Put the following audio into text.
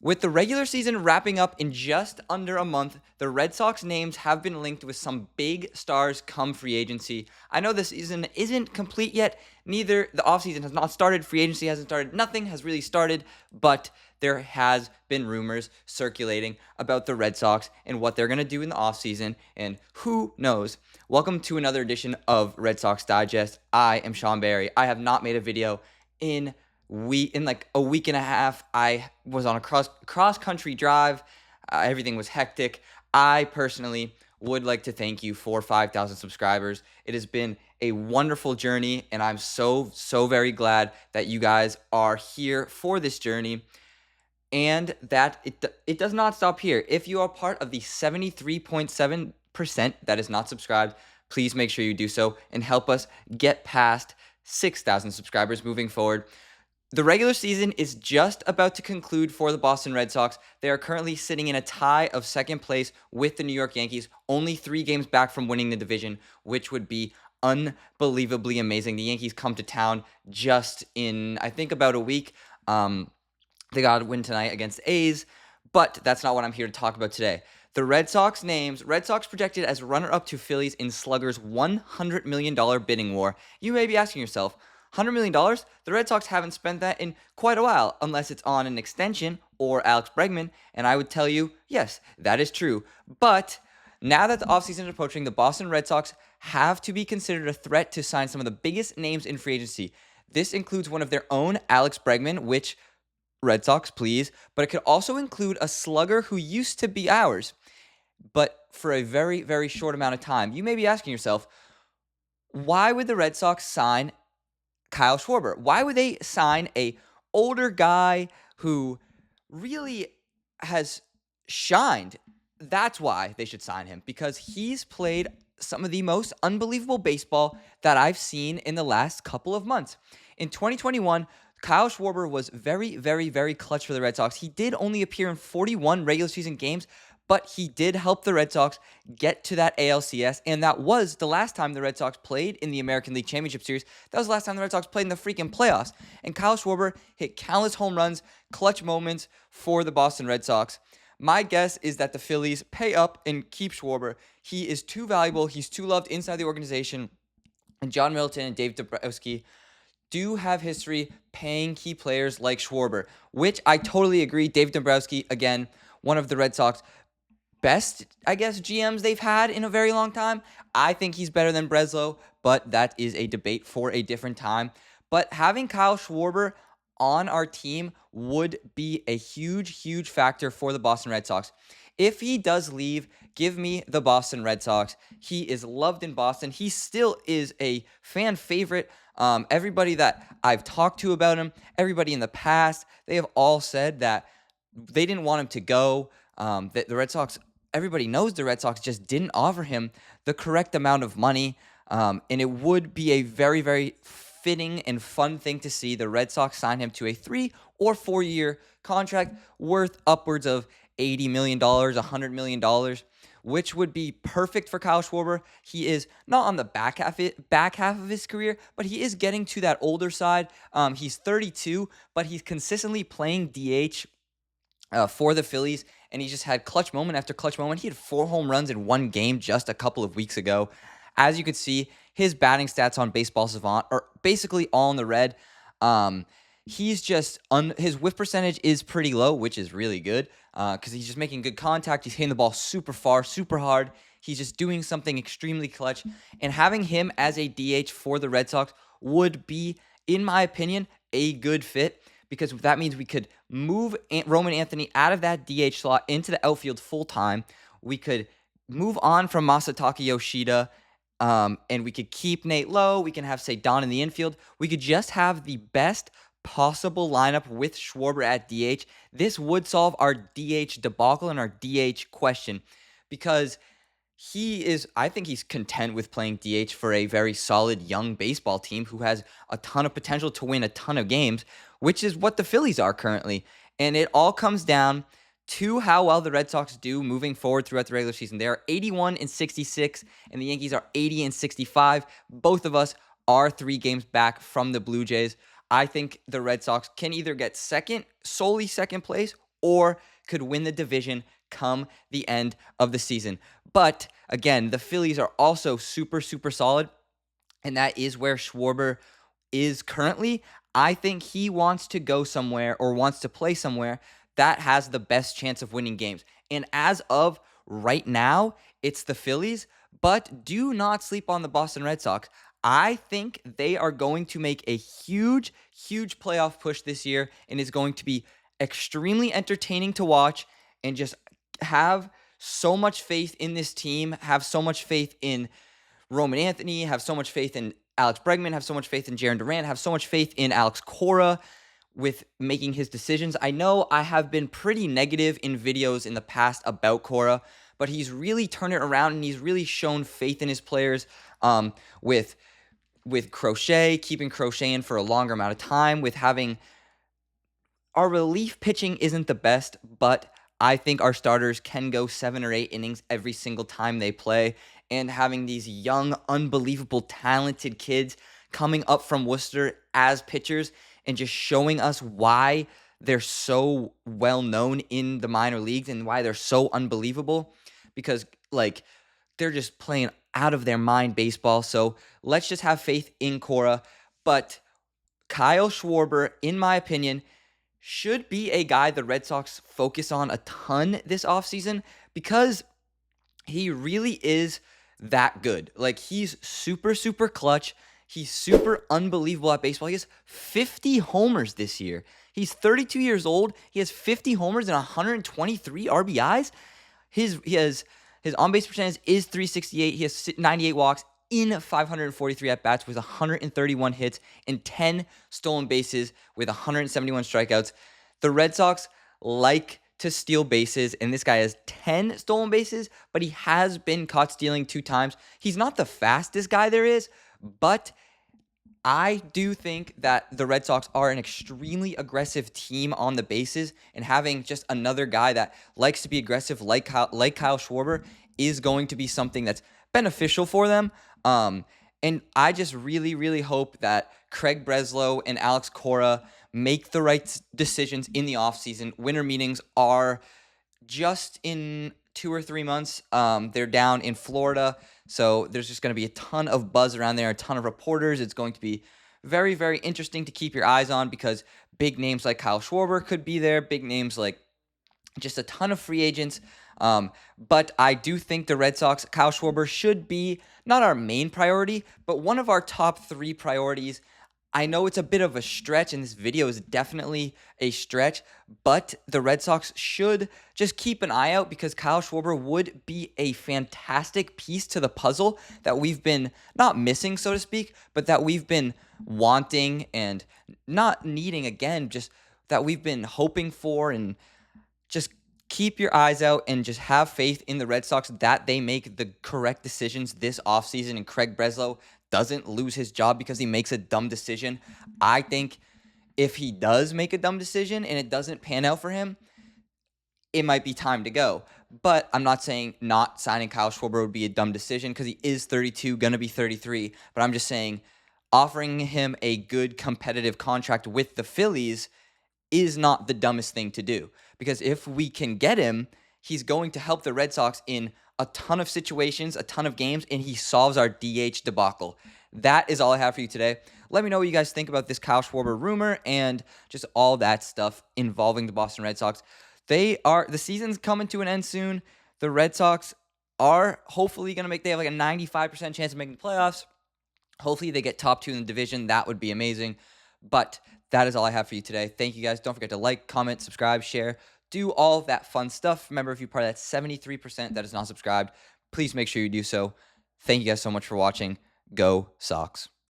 With the regular season wrapping up in just under a month, the Red Sox names have been linked with some big stars come free agency. I know this season isn't complete yet. Neither the offseason has not started, free agency hasn't started, nothing has really started, but there has been rumors circulating about the Red Sox and what they're going to do in the offseason, and who knows. Welcome to another edition of Red Sox Digest. I am Sean Barry. I have not made a video in like a week and a half. I was on a cross country drive. Everything was hectic. I personally would like to thank you for 5,000 subscribers. It has been a wonderful journey, and I'm so very glad that you guys are here for this journey, and that it does not stop here. If you are part of the 73.7% that is not subscribed, please make sure you do so and help us get past 6,000 subscribers moving forward. The regular season is just about to conclude for the Boston Red Sox. They are currently sitting in a tie of second place with the New York Yankees, only 3 games back from winning the division, which would be unbelievably amazing. The Yankees come to town just in, I think, about a week. They got to win tonight against the A's, but that's not what I'm here to talk about today. The Red Sox names, Red Sox projected as runner-up to Phillies in Slugger's $100 million bidding war. You may be asking yourself, $100 million? The Red Sox haven't spent that in quite a while, unless it's on an extension or Alex Bregman, and I would tell you, yes, that is true. But now that the offseason is approaching, the Boston Red Sox have to be considered a threat to sign some of the biggest names in free agency. This includes one of their own, Alex Bregman, which, Red Sox, please, but it could also include a slugger who used to be ours, but for a very, very short amount of time. You may be asking yourself, why would the Red Sox sign Kyle Schwarber? Why would they sign a older guy who really has shined? That's why they should sign him, because he's played some of the most unbelievable baseball that I've seen in the last couple of months. In 2021, Kyle Schwarber was very, very, very clutch for the Red Sox. He did only appear in 41 regular season games, but he did help the Red Sox get to that ALCS, and that was the last time the Red Sox played in the American League Championship Series. That was the last time the Red Sox played in the freaking playoffs, and Kyle Schwarber hit countless home runs, clutch moments for the Boston Red Sox. My guess is that the Phillies pay up and keep Schwarber. He is too valuable. He's too loved inside the organization, and John Middleton and Dave Dombrowski do have history paying key players like Schwarber, which I totally agree. Dave Dombrowski, again, one of the Red Sox best, I guess, GMs they've had in a very long time. I think he's better than Breslow, but that is a debate for a different time. But having Kyle Schwarber on our team would be a huge factor for the Boston Red Sox. If he does leave, give me the Boston Red Sox. He is loved in Boston. He still is a fan favorite. Everybody that I've talked to about him, everybody in the past, they have all said that they didn't want him to go. That the Red Sox, everybody knows the Red Sox just didn't offer him the correct amount of money. And it would be a very, very fitting and fun thing to see the Red Sox sign him to a 3 or 4 year contract worth upwards of $80 million, $100 million, which would be perfect for Kyle Schwarber. He is not on the back half of his career, but he is getting to that older side. He's 32, but he's consistently playing DH for the Phillies, and he just had clutch moment after clutch moment. He had 4 home runs in one game just a couple of weeks ago. As you could see, his batting stats on Baseball Savant are basically all in the red. He's just, his whiff percentage is pretty low, which is really good because he's just making good contact. He's hitting the ball super far, super hard. He's just doing something extremely clutch. And having him as a DH for the Red Sox would be, in my opinion, a good fit, because that means we could move Roman Anthony out of that DH slot into the outfield full-time. We could move on from Masataka Yoshida, and we could keep Nate Lowe. We can have, say, Don in the infield. We could just have the best possible lineup with Schwarber at DH. This would solve our DH debacle and our DH question, because I think he's content with playing DH for a very solid young baseball team who has a ton of potential to win a ton of games, which is what the Phillies are currently. And it all comes down to how well the Red Sox do moving forward throughout the regular season. They are 81-66, and the Yankees are 80-65. Both of us are 3 games back from the Blue Jays. I think the Red Sox can either get solely second place, or could win the division come the end of the season. But again, the Phillies are also super, super solid, and that is where Schwarber is currently. I think he wants to go somewhere or wants to play somewhere that has the best chance of winning games. And as of right now, it's the Phillies, but do not sleep on the Boston Red Sox. I think they are going to make a huge, huge playoff push this year and is going to be extremely entertaining to watch, and just have so much faith in this team, have so much faith in Roman Anthony, have so much faith in Alex Bregman, have so much faith in Jarren Duran, have so much faith in Alex Cora with making his decisions. I know I have been pretty negative in videos in the past about Cora, but he's really turned it around and he's really shown faith in his players, with Crochet, keeping Crochet in for a longer amount of time, with having our relief pitching isn't the best, but I think our starters can go 7 or 8 innings every single time they play. And having these young, unbelievable, talented kids coming up from Worcester as pitchers and just showing us why they're so well known in the minor leagues and why they're so unbelievable, because they're just playing out of their mind baseball. So let's just have faith in Cora. But Kyle Schwarber, in my opinion, should be a guy the Red Sox focus on a ton this offseason, because he really is that good. He's super, super clutch. He's super unbelievable at baseball. He has 50 homers this year. He's 32 years old. He has 50 homers and 123 RBIs. His on-base percentage is .368. He has 98 walks in 543 at-bats with 131 hits and 10 stolen bases with 171 strikeouts. The Red Sox like to steal bases, and this guy has 10 stolen bases, but he has been caught stealing 2 times. He's not the fastest guy there is, but I do think that the Red Sox are an extremely aggressive team on the bases, and having just another guy that likes to be aggressive like Kyle Schwarber is going to be something that's beneficial for them. And I just really, really hope that Craig Breslow and Alex Cora make the right decisions in the offseason. Winter meetings are just in 2 or 3 months. They're down in Florida, so there's just going to be a ton of buzz around there, a ton of reporters. It's going to be very, very interesting to keep your eyes on, because big names like Kyle Schwarber could be there, big names like just a ton of free agents. But I do think the Red Sox, Kyle Schwarber should be not our main priority, but one of our top 3 priorities. I know it's a bit of a stretch, and this video is definitely a stretch, but the Red Sox should just keep an eye out, because Kyle Schwarber would be a fantastic piece to the puzzle that we've been not missing, so to speak, but that we've been wanting and not needing again, just that we've been hoping for. And just keep your eyes out and just have faith in the Red Sox that they make the correct decisions this offseason, and Craig Breslow doesn't lose his job because he makes a dumb decision. I think if he does make a dumb decision and it doesn't pan out for him, it might be time to go. But I'm not saying not signing Kyle Schwarber would be a dumb decision, because he is 32, going to be 33. But I'm just saying offering him a good competitive contract with the Phillies is not the dumbest thing to do, because if we can get him, he's going to help the Red Sox in a ton of situations, a ton of games, and he solves our DH debacle. That is all I have for you today. Let me know what you guys think about this Kyle Schwarber rumor and just all that stuff involving the Boston Red Sox. The season's coming to an end soon. The Red Sox are hopefully going to they have a 95% chance of making the playoffs. Hopefully they get top 2 in the division. That would be amazing. But that is all I have for you today. Thank you guys. Don't forget to like, comment, subscribe, share, do all of that fun stuff. Remember, if you're part of that 73% that is not subscribed, please make sure you do so. Thank you guys so much for watching. Go Sox.